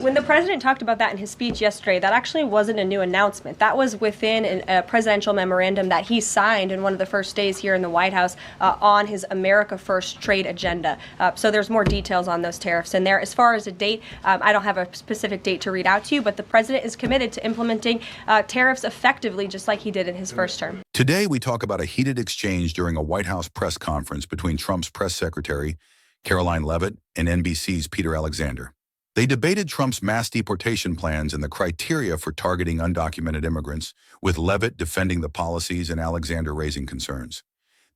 When the president talked about that in his speech yesterday, that actually wasn't a new announcement. That was within a presidential memorandum that he signed in one of the first days here in the White House on his America First trade agenda. So there's more details on those tariffs in there. As far as a date, I don't have a specific date to read out to you, but the president is committed to implementing tariffs effectively, just like he did in his first term. Today, we talk about a heated exchange during a White House press conference between Trump's press secretary, Karoline Leavitt, and NBC's Peter Alexander. They debated Trump's mass deportation plans and the criteria for targeting undocumented immigrants, with Leavitt defending the policies and Alexander raising concerns.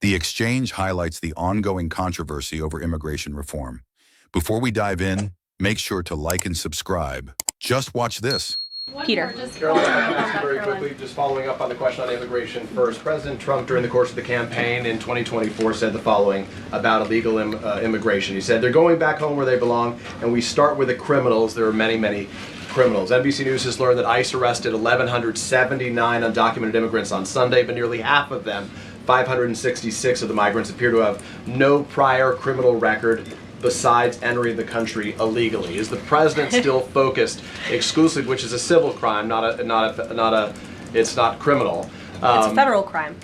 The exchange highlights the ongoing controversy over immigration reform. Before we dive in, make sure to like and subscribe. Just watch this. Peter. Caroline, I can ask you very quickly, just following up on the question on immigration first. President Trump, during the course of the campaign in 2024, said the following about illegal immigration. He said, they're going back home where they belong, and we start with the criminals. There are many, many criminals. NBC News has learned that ICE arrested 1,179 undocumented immigrants on Sunday, but nearly half of them, 566 of the migrants, appear to have no prior criminal record besides entering the country illegally. Is the president still focused exclusively, which is a civil crime, it's not criminal? It's a federal crime.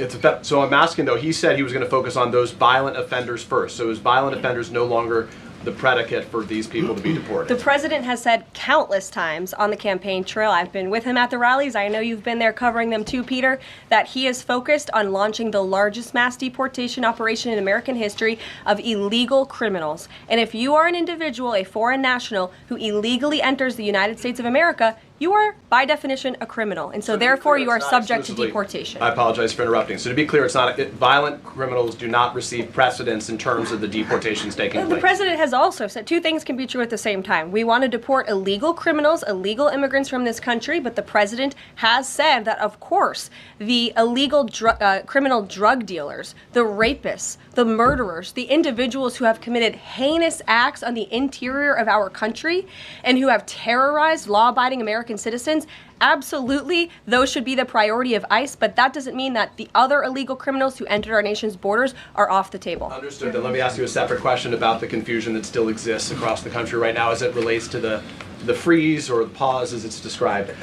So I'm asking though, he said he was going to focus on those violent offenders first. So is violent offenders no longer the predicate for these people to be deported? The president has said countless times on the campaign trail, I've been with him at the rallies, I know you've been there covering them too, Peter, that he is focused on launching the largest mass deportation operation in American history of illegal criminals. And if you are an individual, a foreign national, who illegally enters the United States of America, you are, by definition, a criminal, and so therefore you are subject to deportation. I apologize for interrupting. So to be clear, it's not violent criminals do not receive precedence in terms of the deportations taking place. The president has also said two things can be true at the same time. We want to deport illegal criminals, illegal immigrants from this country, but the president has said that, of course, the illegal criminal drug dealers, the rapists, the murderers, the individuals who have committed heinous acts on the interior of our country and who have terrorized law-abiding American citizens, absolutely, those should be the priority of ICE, but that doesn't mean that the other illegal criminals who entered our nation's borders are off the table. Understood. Then let me ask you a separate question about the confusion that still exists across the country right now as it relates to the freeze or the pause as it's described.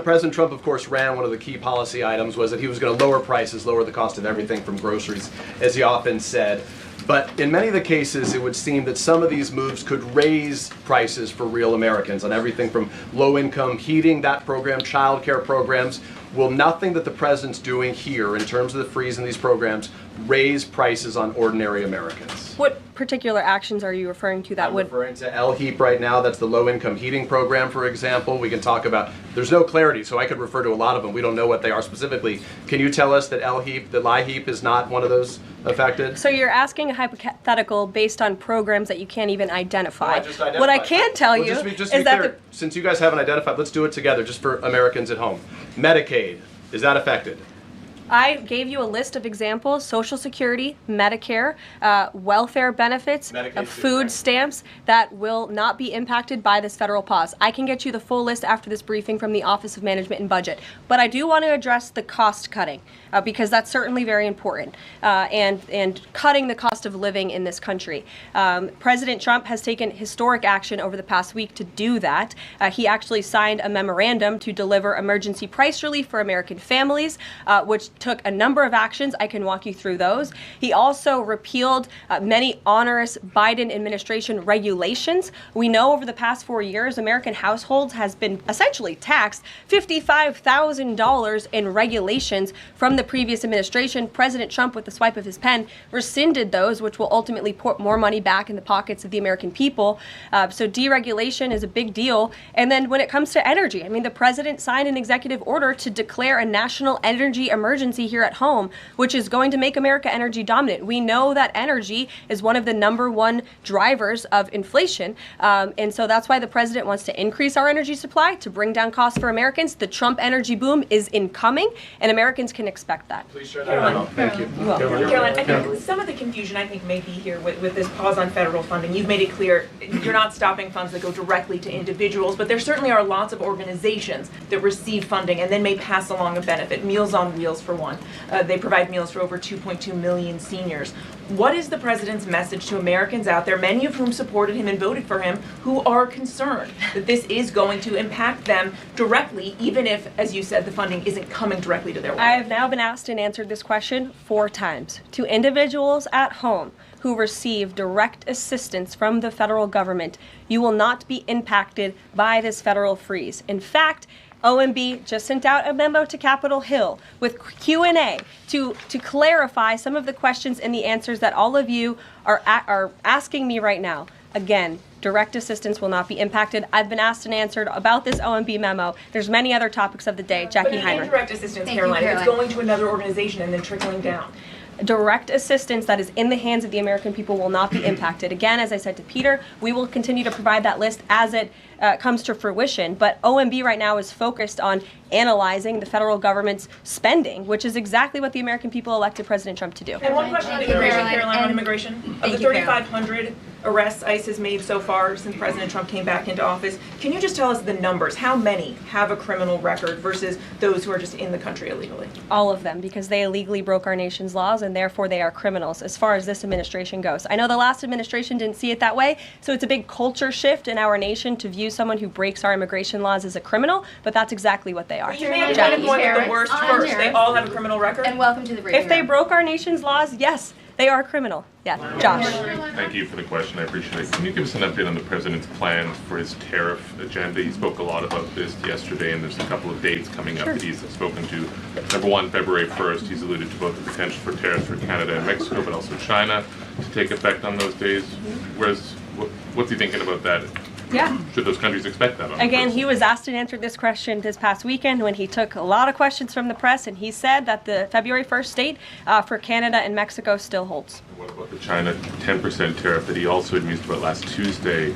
President Trump, of course, ran one of the key policy items was that he was going to lower prices, lower the cost of everything from groceries, as he often said. But in many of the cases, it would seem that some of these moves could raise prices for real Americans on everything from low-income heating, that program, child care programs. Will nothing that the president's doing here in terms of the freeze in these programs raise prices on ordinary Americans? What particular actions are you referring to that I'm would... referring to LHEAP right now. That's the low-income heating program, for example. We can talk about, there's no clarity, so I could refer to a lot of them. We don't know what they are specifically. Can you tell us that LHEAP is not one of those affected? So you're asking a hypothetical based on programs that you can't even identify. No, I just identified. What I can tell you just is that since you guys haven't identified, let's do it together just for Americans at home. Medicaid, is that affected? I gave you a list of examples: Social Security, Medicare, welfare benefits, food stamps that will not be impacted by this federal pause. I can get you the full list after this briefing from the Office of Management and Budget. But I do want to address the cost cutting because that's certainly very important and cutting the cost of living in this country. President Trump has taken historic action over the past week to do that. He actually signed a memorandum to deliver emergency price relief for American families, which took a number of actions. I can walk you through those. He also repealed many onerous Biden administration regulations. We know over the past 4 years, American households has been essentially taxed $55,000 in regulations from the previous administration. President Trump, with the swipe of his pen, rescinded those, which will ultimately put more money back in the pockets of the American people. So deregulation is a big deal. And then when it comes to energy, I mean, the president signed an executive order to declare a national energy emergency here at home, which is going to make America energy dominant. We know that energy is one of the #1 drivers of inflation. And so that's why the president wants to increase our energy supply to bring down costs for Americans. The Trump energy boom is incoming, and Americans can expect that. Please share that out. Thank you. Caroline, I think some of the confusion may be here with this pause on federal funding. You've made it clear you're not stopping funds that go directly to individuals, but there certainly are lots of organizations that receive funding and then may pass along a benefit. Meals on Wheels, for one. They provide meals for over 2.2 million seniors. What is the president's message to Americans out there, many of whom supported him and voted for him, who are concerned that this is going to impact them directly, even if, as you said, the funding isn't coming directly to their wallet? I have now been asked and answered this question 4 times. To individuals at home who receive direct assistance from the federal government, you will not be impacted by this federal freeze. In fact, OMB just sent out a memo to Capitol Hill with Q&A to clarify some of the questions and the answers that all of you are asking me right now. Again, direct assistance will not be impacted. I've been asked and answered about this OMB memo. There's many other topics of the day. Jackie But Heinrich. indirect assistance, Thank you, Caroline, if it's Caroline. going to another organization and then trickling down. Direct assistance that is in the hands of the American people will not be impacted. Again, as I said to Peter, we will continue to provide that list as it comes to fruition. But OMB right now is focused on analyzing the federal government's spending, which is exactly what the American people elected President Trump to do. And one question on Thank you, immigration, Caroline. Caroline, on And immigration. Of thank the you, Caroline. 3,500 arrests ICE has made so far since President Trump came back into office, can you just tell us the numbers? How many have a criminal record versus those who are just in the country illegally? All of them, because they illegally broke our nation's laws and therefore they are criminals as far as this administration goes. I know the last administration didn't see it that way, so it's a big culture shift in our nation to view someone who breaks our immigration laws as a criminal, but that's exactly what they are. You made a Jackie kind of point that the Harris. worst I'm first. They Harris. all have a criminal record? And welcome to the briefing If they room. broke our nation's laws, yes, they are criminal. Yeah, Josh. Thank you for the question. I appreciate it. Can you give us an update on the president's plans for his tariff agenda? He spoke a lot about this yesterday, and there's a couple of dates coming up that he's spoken to. Number one, February 1st, he's alluded to both the potential for tariffs for Canada and Mexico, but also China to take effect on those days. What's he thinking about that? Yeah. Should those countries expect that? On the Again, first? he was asked and answered this question this past weekend when he took a lot of questions from the press, and he said that the February 1st date for Canada and Mexico still holds. What about the China 10% tariff that he also had mused about last Tuesday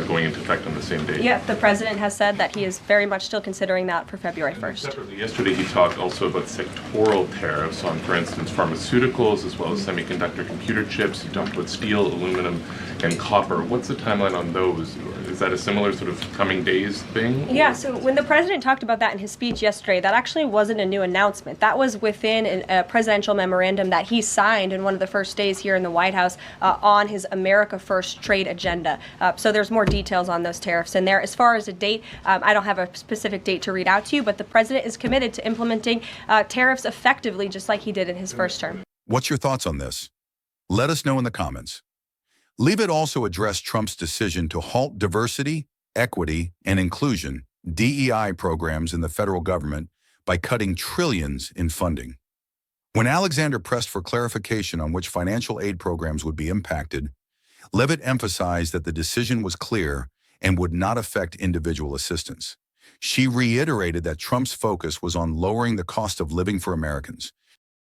going into effect on the same day? Yeah, the president has said that he is very much still considering that for February 1st. Separately, yesterday he talked also about sectoral tariffs on, for instance, pharmaceuticals as well as semiconductor computer chips. He talked about steel, aluminum, and copper. What's the timeline on those? Is that a similar sort of coming days thing? Yeah, so when the president talked about that in his speech yesterday, that actually wasn't a new announcement. That was within a presidential memorandum that he signed in one of the first days here in the White House on his America First trade agenda. So there's more details on those tariffs in there. As far as a date, I don't have a specific date to read out to you, but the president is committed to implementing tariffs effectively, just like he did in his first term. What's your thoughts on this? Let us know in the comments. Leavitt also addressed Trump's decision to halt diversity, equity, and inclusion (DEI) programs in the federal government by cutting trillions in funding. When Alexander pressed for clarification on which financial aid programs would be impacted, Leavitt emphasized that the decision was clear and would not affect individual assistance. She reiterated that Trump's focus was on lowering the cost of living for Americans,